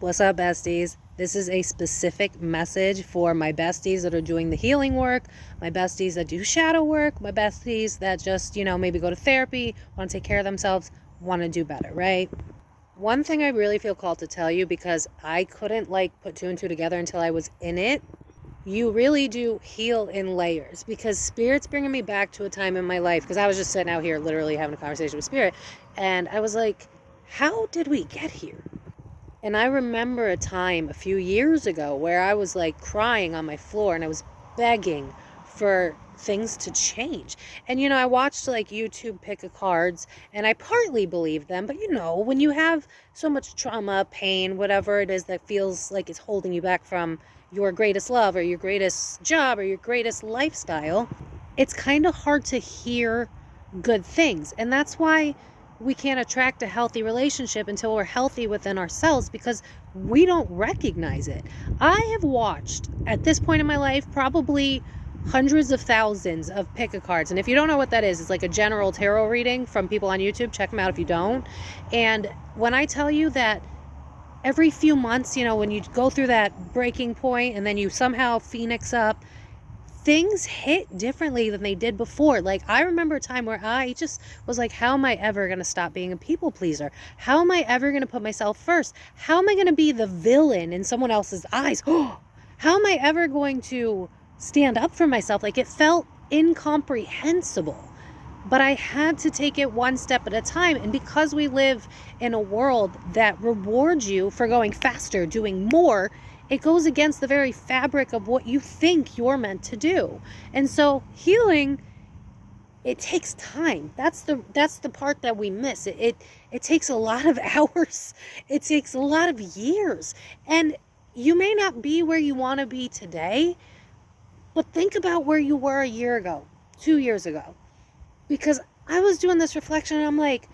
What's up, besties? This is a specific message for my besties that are doing the healing work, my besties that do shadow work, my besties that just, maybe go to therapy, want to take care of themselves, want to do better, right? One thing I really feel called to tell you, because I couldn't put two and two together until I was in it, you really do heal in layers, because Spirit's bringing me back to a time in my life, because I was just sitting out here literally having a conversation with Spirit, and I was like, how did we get here? And I remember a time a few years ago where I was crying on my floor and I was begging for things to change. And, I watched YouTube pick a cards and I partly believed them. But, when you have so much trauma, pain, whatever it is that feels like it's holding you back from your greatest love or your greatest job or your greatest lifestyle, it's kind of hard to hear good things. And that's why we can't attract a healthy relationship until we're healthy within ourselves, because we don't recognize it. I have watched, at this point in my life, probably hundreds of thousands of pick-a-cards. And if you don't know what that is, it's like a general tarot reading from people on YouTube. Check them out if you don't. And when I tell you that every few months, when you go through that breaking point and then you somehow phoenix up, things hit differently than they did before. I remember a time where I just was like, how am I ever going to stop being a people pleaser? How am I ever going to put myself first? How am I going to be the villain in someone else's eyes? How am I ever going to stand up for myself? It felt incomprehensible. But I had to take it one step at a time. And because we live in a world that rewards you for going faster, doing more, it goes against the very fabric of what you think you're meant to do. And so healing, it takes time. That's the part that we miss. It takes a lot of hours. It takes a lot of years. And you may not be where you want to be today, but think about where you were a year ago, 2 years ago. Because I was doing this reflection and I'm like,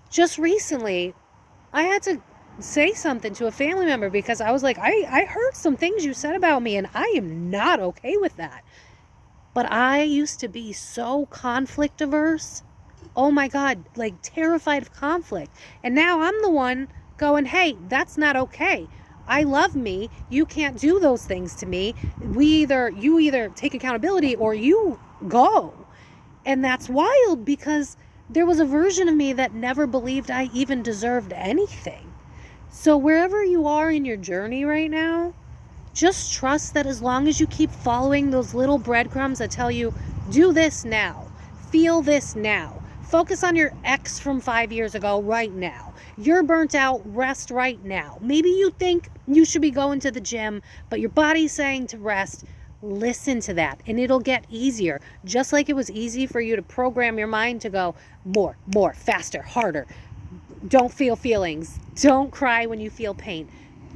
just recently, I had to say something to a family member because I was like, I heard some things you said about me and I am not okay with that. But I used to be so conflict averse. Oh my God, terrified of conflict. And now I'm the one going, hey, that's not okay. I love me. You can't do those things to me. You either take accountability or you go. And that's wild, because there was a version of me that never believed I even deserved anything. So wherever you are in your journey right now, just trust that as long as you keep following those little breadcrumbs that tell you, do this now, feel this now, focus on your ex from 5 years ago right now, you're burnt out, rest right now. Maybe you think you should be going to the gym, but your body's saying to rest. Listen to that and it'll get easier. Just like it was easy for you to program your mind to go more, faster, harder. Don't feel feelings. Don't cry when you feel pain.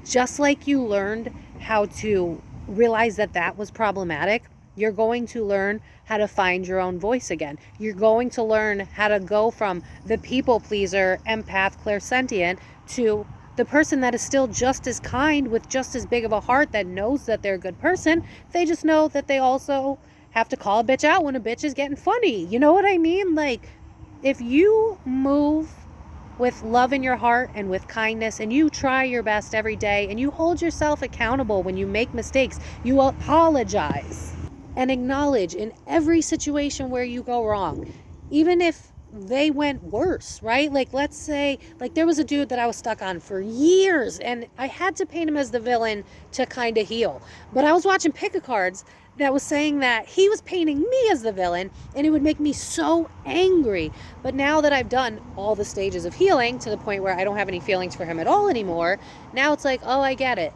Just like you learned how to realize that was problematic, you're going to learn how to find your own voice again. You're going to learn how to go from the people pleaser, empath, clairsentient, to the person that is still just as kind with just as big of a heart, that knows that they're a good person. They just know that they also have to call a bitch out when a bitch is getting funny. You know what I mean? If you move with love in your heart and with kindness, and you try your best every day, and you hold yourself accountable when you make mistakes, you apologize and acknowledge in every situation where you go wrong, even if they went worse, right? Let's say, there was a dude that I was stuck on for years, and I had to paint him as the villain to kind of heal. But I was watching pick-a-cards that was saying that he was painting me as the villain, and it would make me so angry. But now that I've done all the stages of healing to the point where I don't have any feelings for him at all anymore, now it's oh, I get it.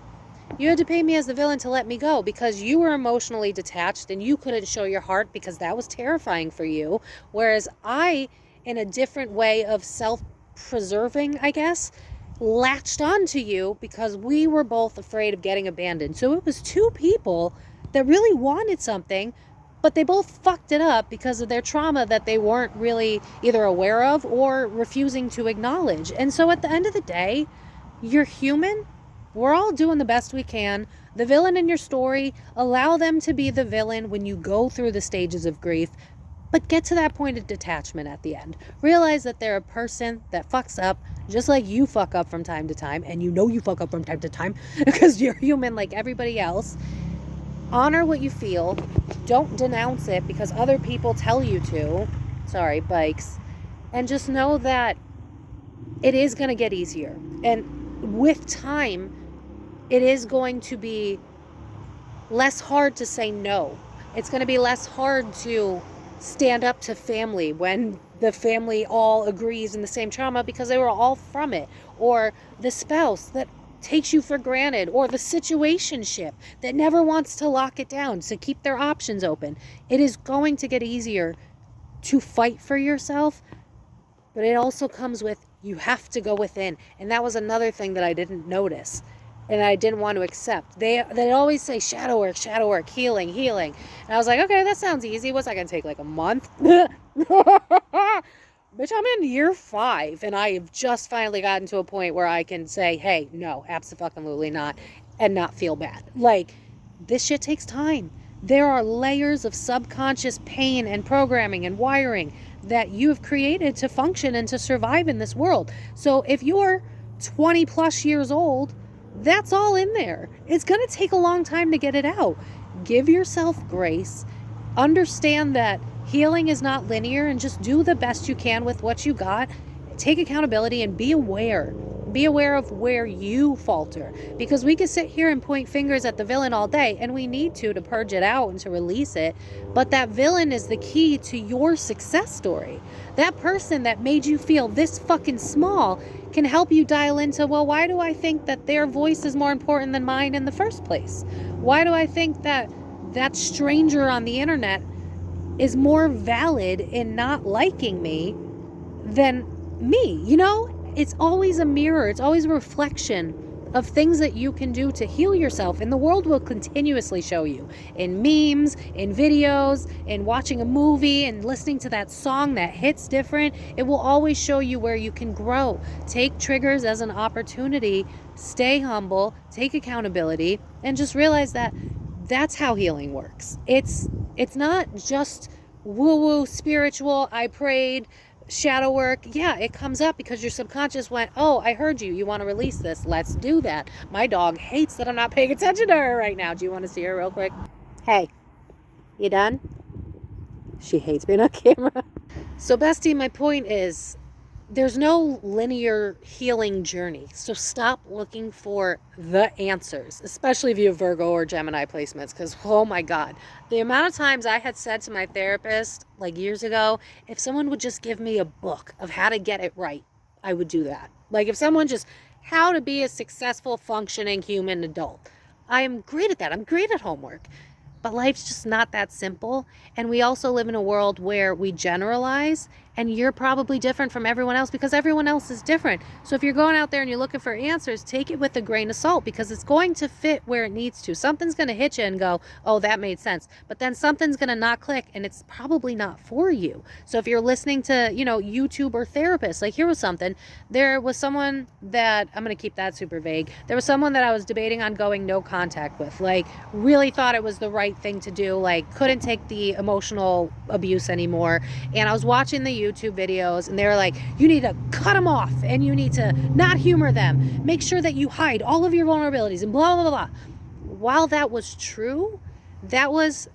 You had to paint me as the villain to let me go because you were emotionally detached and you couldn't show your heart because that was terrifying for you. Whereas I, in a different way of self-preserving, I guess, latched onto you because we were both afraid of getting abandoned. So it was two people that really wanted something, but they both fucked it up because of their trauma that they weren't really either aware of or refusing to acknowledge. And so at the end of the day, you're human. We're all doing the best we can. The villain in your story, allow them to be the villain when you go through the stages of grief. But get to that point of detachment at the end. Realize that they're a person that fucks up just like you fuck up from time to time. And you know you fuck up from time to time because you're human like everybody else. Honor what you feel. Don't denounce it because other people tell you to. Sorry, bikes. And just know that it is going to get easier. And with time, it is going to be less hard to say no. It's going to be less hard to stand up to family when the family all agrees in the same trauma because they were all from it, or the spouse that takes you for granted, or the situationship that never wants to lock it down to keep their options open. It is going to get easier to fight for yourself, but it also comes with, you have to go within. And that was another thing that I didn't notice and I didn't want to accept. They always say shadow work, healing. And I was like, okay, that sounds easy. What's that going to take, like a month? Bitch, I'm in year 5 and I have just finally gotten to a point where I can say, hey, no, absolutely not, and not feel bad. Like, this shit takes time. There are layers of subconscious pain and programming and wiring that you have created to function and to survive in this world. So if you're 20 plus years old, that's all in there. It's going to take a long time to get it out. Give yourself grace. Understand that healing is not linear, and just do the best you can with what you got. Take accountability and be aware. Be aware of where you falter, because we can sit here and point fingers at the villain all day, and we need to purge it out and to release it. But that villain is the key to your success story. That person that made you feel this fucking small can help you dial into, well, why do I think that their voice is more important than mine in the first place? Why do I think that that stranger on the internet is more valid in not liking me than me? You know, it's always a mirror. It's always a reflection of things that you can do to heal yourself. And the world will continuously show you in memes, in videos, in watching a movie and listening to that song that hits different. It will always show you where you can grow. Take triggers as an opportunity. Stay humble. Take accountability. And just realize that that's how healing works. It's not just woo-woo spiritual, I prayed, shadow work. Yeah, it comes up because your subconscious went, oh, I heard you. You want to release this. Let's do that. My dog hates that I'm not paying attention to her right now. Do you want to see her real quick? Hey, you done? She hates being on camera. So bestie, my point is, there's no linear healing journey. So stop looking for the answers, especially if you have Virgo or Gemini placements, because, oh my God, the amount of times I had said to my therapist, like years ago, if someone would just give me a book of how to get it right, I would do that. Like if someone just, how to be a successful, functioning human adult. I am great at that. I'm great at homework. But life's just not that simple. And we also live in a world where we generalize, and you're probably different from everyone else because everyone else is different. So if you're going out there and you're looking for answers, take it with a grain of salt, because it's going to fit where it needs to. Something's going to hit you and go, oh, that made sense. But then something's going to not click, and it's probably not for you. So if you're listening to, you know, YouTube or therapists, like here was something, there was someone that, I'm going to keep that super vague. There was someone that I was debating on going no contact with, like really thought it was the right thing to do, like couldn't take the emotional abuse anymore. And I was watching the YouTube videos, and they were like, you need to cut them off, and you need to not humor them. Make sure that you hide all of your vulnerabilities and blah, blah, blah, blah. While that was true, that was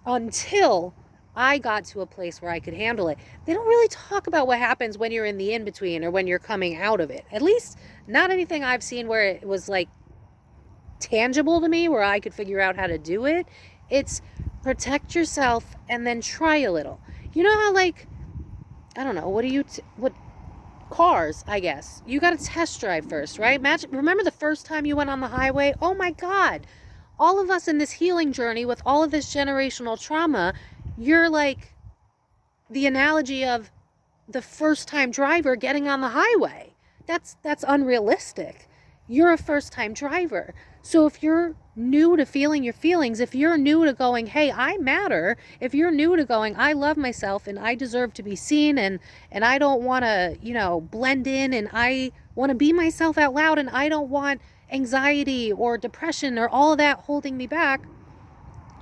until I got to a place where I could handle it. They don't really talk about what happens when you're in the in-between or when you're coming out of it. At least not anything I've seen where it was like tangible to me, where I could figure out how to do it. It's protect yourself and then try a little. You know how, like, I don't know, what cars, I guess. You got to test drive first, right? Remember the first time you went on the highway? Oh my God. All of us in this healing journey with all of this generational trauma, you're like the analogy of the first time driver getting on the highway. That's unrealistic. You're a first time driver. So if you're new to feeling your feelings, if you're new to going, hey, I matter, if you're new to going, I love myself and I deserve to be seen, and I don't want to, you know, blend in, and I want to be myself out loud, and I don't want anxiety or depression or all of that holding me back,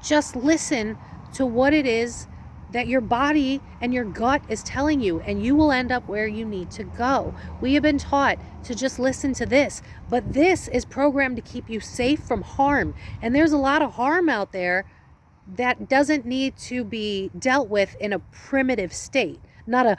just listen to what it is that your body and your gut is telling you, and you will end up where you need to go. We have been taught to just listen to this, but this is programmed to keep you safe from harm. And there's a lot of harm out there that doesn't need to be dealt with in a primitive state. Not a,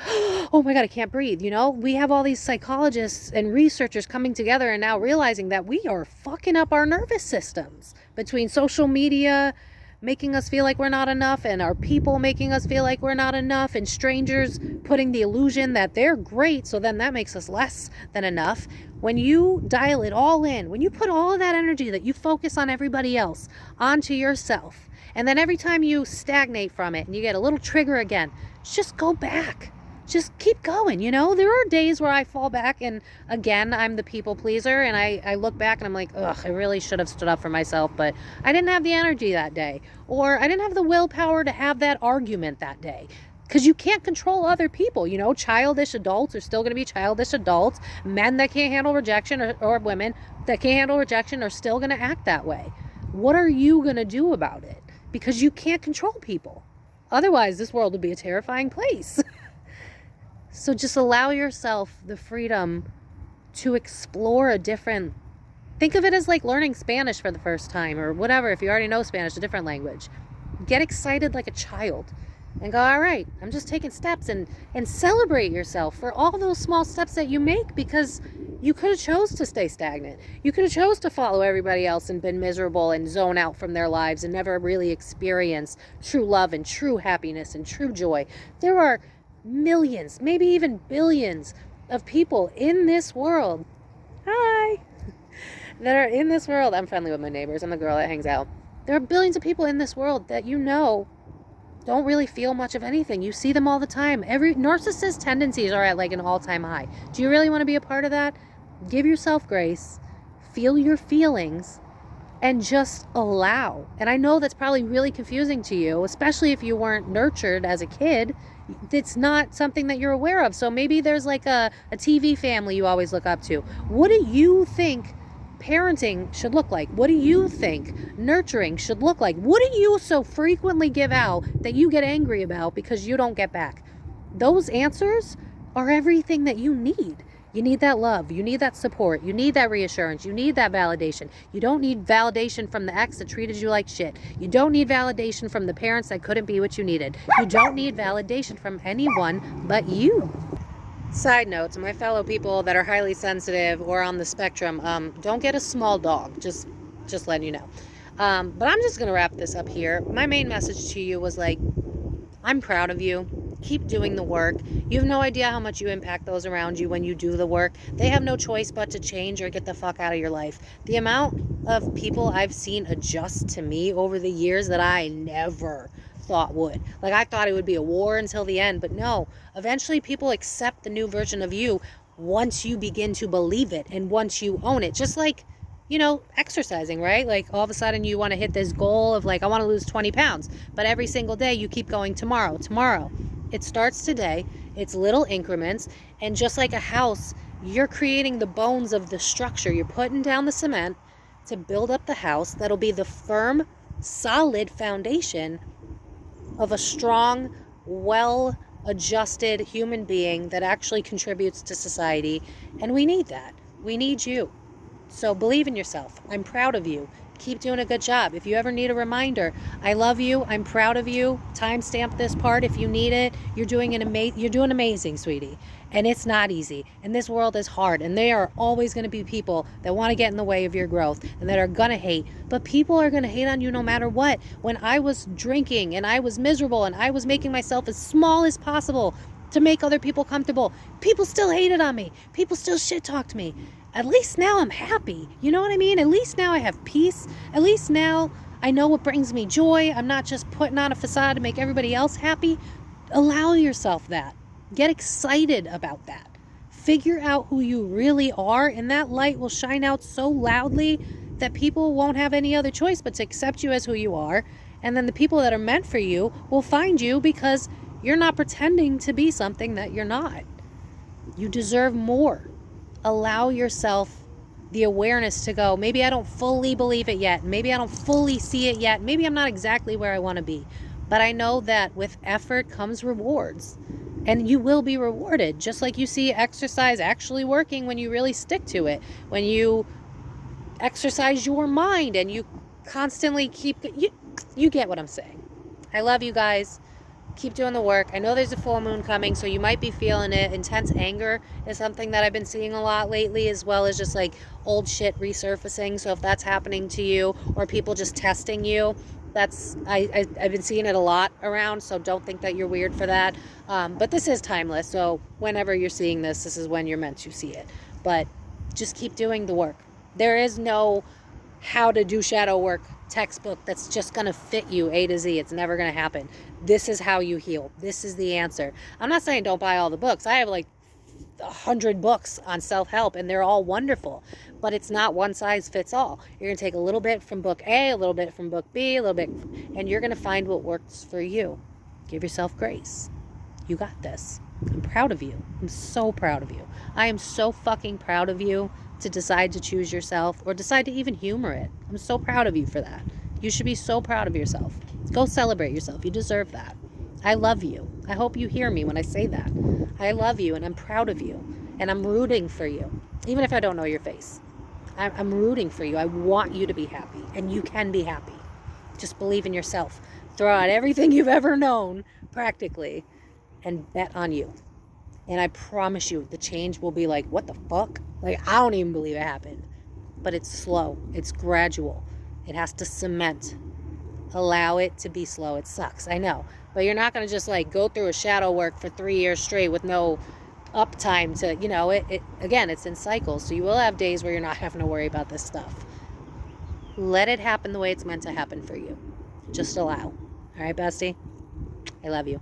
oh my God, I can't breathe. You know, we have all these psychologists and researchers coming together and now realizing that we are fucking up our nervous systems between social media making us feel like we're not enough, and our people making us feel like we're not enough, and strangers putting the illusion that they're great, so then that makes us less than enough. When you dial it all in, when you put all of that energy that you focus on everybody else onto yourself, and then every time you stagnate from it and you get a little trigger again, just go back. Just keep going. You know, there are days where I fall back and again, I'm the people pleaser, and I look back and I'm like, ugh, I really should have stood up for myself, but I didn't have the energy that day, or I didn't have the willpower to have that argument that day. Because you can't control other people. You know, childish adults are still going to be childish adults. Men that can't handle rejection, or women that can't handle rejection, are still going to act that way. What are you going to do about it? Because you can't control people. Otherwise, this world would be a terrifying place. So just allow yourself the freedom to explore a different, think of it as like learning Spanish for the first time, or whatever. If you already know Spanish, a different language. Get excited like a child and go, all right, I'm just taking steps, and celebrate yourself for all those small steps that you make, because you could have chose to stay stagnant. You could have chose to follow everybody else and been miserable and zone out from their lives and never really experience true love and true happiness and true joy. There are millions, maybe even billions of people in this world. Hi. That are in this world. I'm friendly with my neighbors. I'm the girl that hangs out. There are billions of people in this world that you know don't really feel much of anything. You see them all the time. Every narcissist tendencies are at like an all-time high. Do you really want to be a part of that? Give yourself grace, feel your feelings, and just allow. And I know that's probably really confusing to you, especially if you weren't nurtured as a kid. It's not something that you're aware of. So maybe there's like a TV family you always look up to. What do you think parenting should look like? What do you think nurturing should look like? What do you so frequently give out that you get angry about because you don't get back? Those answers are everything that you need. You need that love. You need that support. You need that reassurance. You need that validation. You don't need validation from the ex that treated you like shit. You don't need validation from the parents that couldn't be what you needed. You don't need validation from anyone but you. Side note to my fellow people that are highly sensitive or on the spectrum, don't get a small dog. Just letting you know. But I'm just going to wrap this up here. My main message to you was like, I'm proud of you. Keep doing the work. You have no idea how much you impact those around you when you do the work. They have no choice but to change or get the fuck out of your life. The amount of people I've seen adjust to me over the years that I never thought would. Like, I thought it would be a war until the end, but no. Eventually people accept the new version of you once you begin to believe it and once you own it. Just like, you know, exercising, right? Like all of a sudden you want to hit this goal of like, I want to lose 20 pounds, but every single day you keep going tomorrow. It starts today. It's little increments. And just like a house, you're creating the bones of the structure. You're putting down the cement to build up the house that'll be the firm, solid foundation of a strong, well-adjusted human being that actually contributes to society. And we need that. We need you. So believe in yourself. I'm proud of you. Keep doing a good job. If you ever need a reminder, I love you. I'm proud of you. Timestamp this part if you need it. You're doing amazing, sweetie. And it's not easy. And this world is hard. And there are always going to be people that want to get in the way of your growth and that are going to hate. But people are going to hate on you no matter what. When I was drinking and I was miserable and I was making myself as small as possible to make other people comfortable, people still hated on me. People still shit talked me. At least now I'm happy. You know what I mean? At least now I have peace. At least now I know what brings me joy. I'm not just putting on a facade to make everybody else happy. Allow yourself that. Get excited about that. Figure out who you really are, and that light will shine out so loudly that people won't have any other choice but to accept you as who you are. And then the people that are meant for you will find you because you're not pretending to be something that you're not. You deserve more. Allow yourself the awareness to go, maybe I don't fully believe it yet. Maybe I don't fully see it yet. Maybe I'm not exactly where I want to be. But I know that with effort comes rewards. And you will be rewarded, just like you see exercise actually working when you really stick to it. When you exercise your mind and you constantly keep... You get what I'm saying. I love you guys. Keep doing the work. I know there's a full moon coming, so you might be feeling it. Intense anger is something that I've been seeing a lot lately, as well as just like old shit resurfacing. So if that's happening to you, or people just testing you, that's I've been seeing it a lot around, so don't think that you're weird for that. But this is timeless, so whenever you're seeing this, this is when you're meant to see it. But just keep doing the work. There is no how to do shadow work textbook that's just going to fit you A to Z. It's never going to happen. This is how you heal. This is the answer. I'm not saying don't buy all the books. I have like 100 books on self-help and they're all wonderful, but it's not one size fits all. You're going to take a little bit from book A, a little bit from book B, a little bit, and you're going to find what works for you. Give yourself grace. You got this. I'm proud of you. I'm so proud of you. I am so fucking proud of you to decide to choose yourself or decide to even humor it. I'm so proud of you for that. You should be so proud of yourself. Go celebrate yourself. You deserve that. I love you. I hope you hear me when I say that. I love you and I'm proud of you. And I'm rooting for you. Even if I don't know your face. I'm rooting for you. I want you to be happy. And you can be happy. Just believe in yourself. Throw out everything you've ever known, practically, and bet on you. And I promise you, the change will be like, what the fuck? Like, I don't even believe it happened. But it's slow. It's gradual. It has to cement. Allow it to be slow. It sucks, I know. But you're not going to just like go through a shadow work for 3 years straight with no uptime to, you know, again, it's in cycles. So you will have days where you're not having to worry about this stuff. Let it happen the way it's meant to happen for you. Just allow. All right, bestie? I love you.